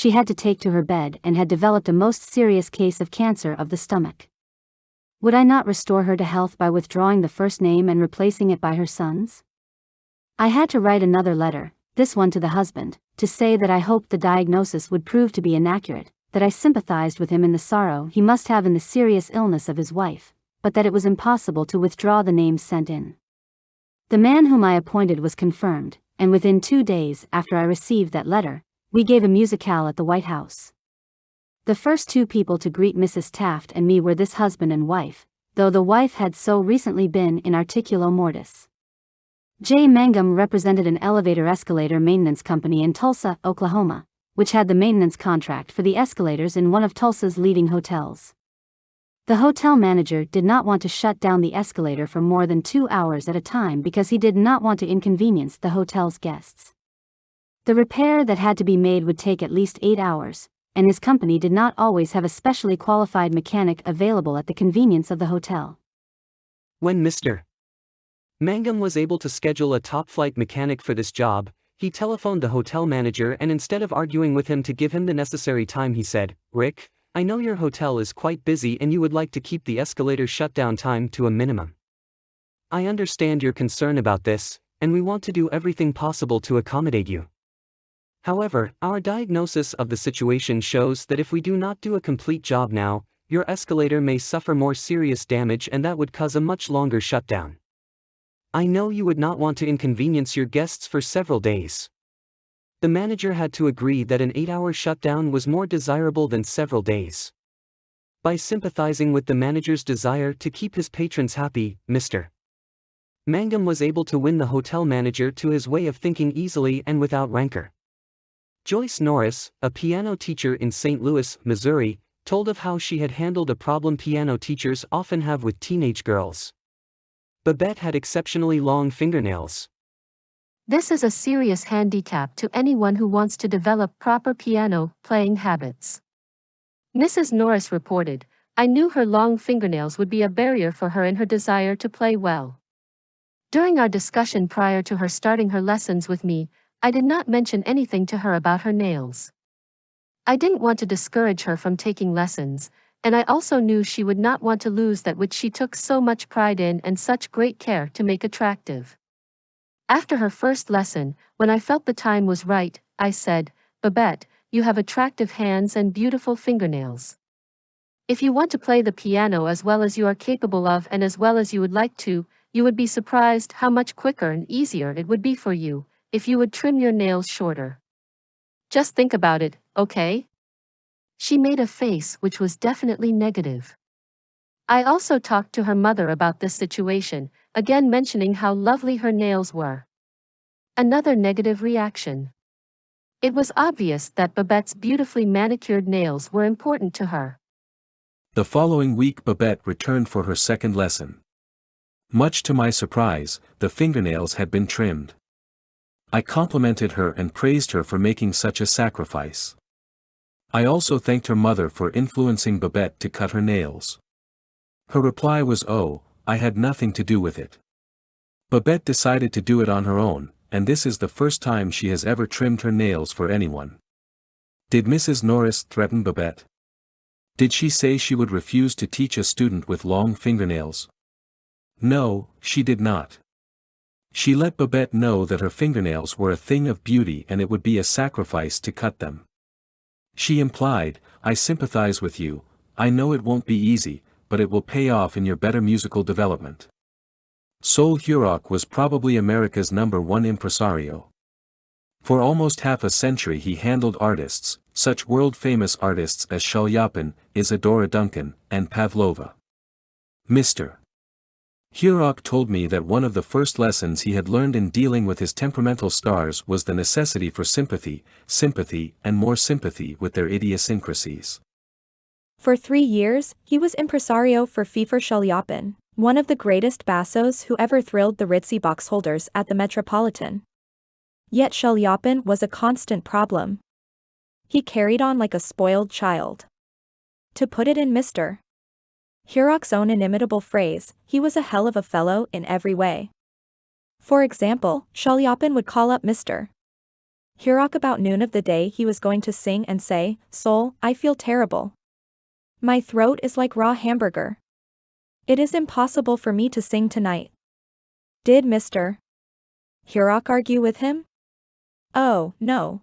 she had to take to her bed and had developed a most serious case of cancer of the stomach. Would I not restore her to health by withdrawing the first name and replacing it by her son's? I had to write another letter, this one to the husband, to say that I hoped the diagnosis would prove to be inaccurate, that I sympathized with him in the sorrow he must have in the serious illness of his wife, but that it was impossible to withdraw the names sent in. The man whom I appointed was confirmed, and within 2 days after I received that letter, we gave a musicale at the White House. The first 2 people to greet Mrs. Taft and me were this husband and wife, though the wife had so recently been in articulo mortis. J. Mangum represented an elevator-escalator maintenance company in Tulsa, Oklahoma, which had the maintenance contract for the escalators in one of Tulsa's leading hotels. The hotel manager did not want to shut down the escalator for more than 2 hours at a time because he did not want to inconvenience the hotel's guests. The repair that had to be made would take at least 8 hours, and his company did not always have a specially qualified mechanic available at the convenience of the hotel. When Mr. Mangum was able to schedule a top-flight mechanic for this job, he telephoned the hotel manager and instead of arguing with him to give him the necessary time he said, "Rick, I know your hotel is quite busy and you would like to keep the escalator shutdown time to a minimum. I understand your concern about this, and we want to do everything possible to accommodate you. However, our diagnosis of the situation shows that if we do not do a complete job now, your escalator may suffer more serious damage and that would cause a much longer shutdown. I know you would not want to inconvenience your guests for several days." The manager had to agree that an 8-hour shutdown was more desirable than several days. By sympathizing with the manager's desire to keep his patrons happy, Mr. Mangum was able to win the hotel manager to his way of thinking easily and without rancor. Joyce Norris, a piano teacher in St. Louis, Missouri, told of how she had handled a problem piano teachers often have with teenage girls. Babette had exceptionally long fingernails. This is a serious handicap to anyone who wants to develop proper piano playing habits. Mrs. Norris reported, "I knew her long fingernails would be a barrier for her in her desire to play well. During our discussion prior to her starting her lessons with me, I did not mention anything to her about her nails. I didn't want to discourage her from taking lessons, and I also knew she would not want to lose that which she took so much pride in and such great care to make attractive. After her first lesson, when I felt the time was right, I said, 'Babette, you have attractive hands and beautiful fingernails. If you want to play the piano as well as you are capable of and as well as you would like to, you would be surprised how much quicker and easier it would be for you if you would trim your nails shorter. Just think about it, okay?' She made a face which was definitely negative. I also talked to her mother about this situation, again mentioning how lovely her nails were. Another negative reaction. It was obvious that Babette's beautifully manicured nails were important to her. The following week Babette returned for her second lesson. Much to my surprise, the fingernails had been trimmed. I complimented her and praised her for making such a sacrifice. I also thanked her mother for influencing Babette to cut her nails. Her reply was, "Oh, I had nothing to do with it." Babette decided to do it on her own, and this is the first time she has ever trimmed her nails for anyone. Did Mrs. Norris threaten Babette? Did she say she would refuse to teach a student with long fingernails? No, she did not. She let Babette know that her fingernails were a thing of beauty and it would be a sacrifice to cut them. She implied, "I sympathize with you, I know it won't be easy, but it will pay off in your better musical development." Sol Hurok was probably America's #1 impresario. For almost half a century he handled artists, such world-famous artists as Shalyapin, Isadora Duncan, and Pavlova. Mr. Hurok told me that one of the first lessons he had learned in dealing with his temperamental stars was the necessity for sympathy, and more sympathy with their idiosyncrasies. For 3 years, he was impresario for Fifer Shalyapin, one of the greatest bassos who ever thrilled the ritzy box holders at the Metropolitan. Yet Shalyapin was a constant problem. He carried on like a spoiled child. To put it in Mr. Hurok's own inimitable phrase, he was a hell of a fellow in every way. For example, Shalyapin would call up Mr. Hurok about noon of the day he was going to sing and say, "Soul, I feel terrible. My throat is like raw hamburger. It is impossible for me to sing tonight." Did Mr. Hurok argue with him? Oh, no.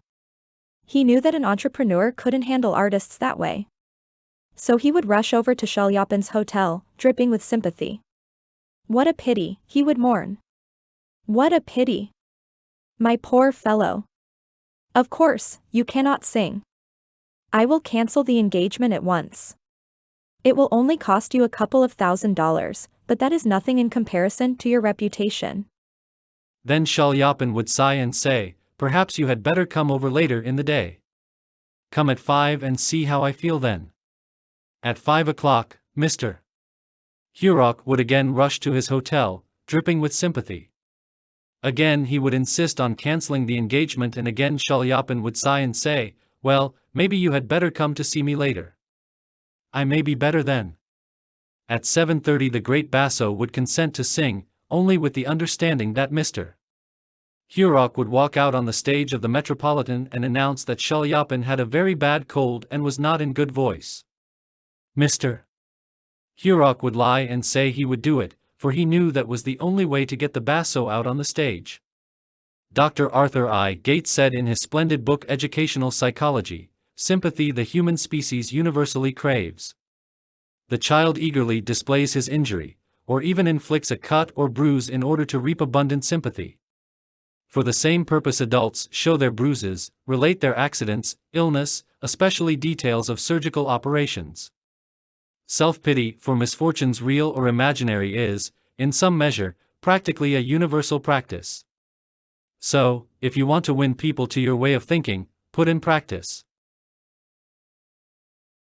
He knew that an entrepreneur couldn't handle artists that way. So he would rush over to Shelyapin's hotel, dripping with sympathy. What a pity, he would mourn. What a pity. My poor fellow. Of course, you cannot sing. I will cancel the engagement at once. It will only cost you a couple of $1,000s, but that is nothing in comparison to your reputation. Then Shelyapin would sigh and say, "Perhaps you had better come over later in the day. Come at 5 and see how I feel then." At 5 o'clock, Mr. Hurok would again rush to his hotel, dripping with sympathy. Again he would insist on canceling the engagement, and again Shelyapin would sigh and say, "Well, maybe you had better come to see me later. I may be better then." At 7:30 the great basso would consent to sing, only with the understanding that Mr. Hurok would walk out on the stage of the Metropolitan and announce that Shelyapin had a very bad cold and was not in good voice. Mr. Hurok would lie and say he would do it, for he knew that was the only way to get the basso out on the stage. Dr. Arthur I. Gates said in his splendid book Educational Psychology, "Sympathy the human species universally craves. The child eagerly displays his injury, or even inflicts a cut or bruise in order to reap abundant sympathy. For the same purpose adults show their bruises, relate their accidents, illness, especially details of surgical operations. Self-pity for misfortunes real or imaginary is, in some measure, practically a universal practice. So, if you want to win people to your way of thinking, put in practice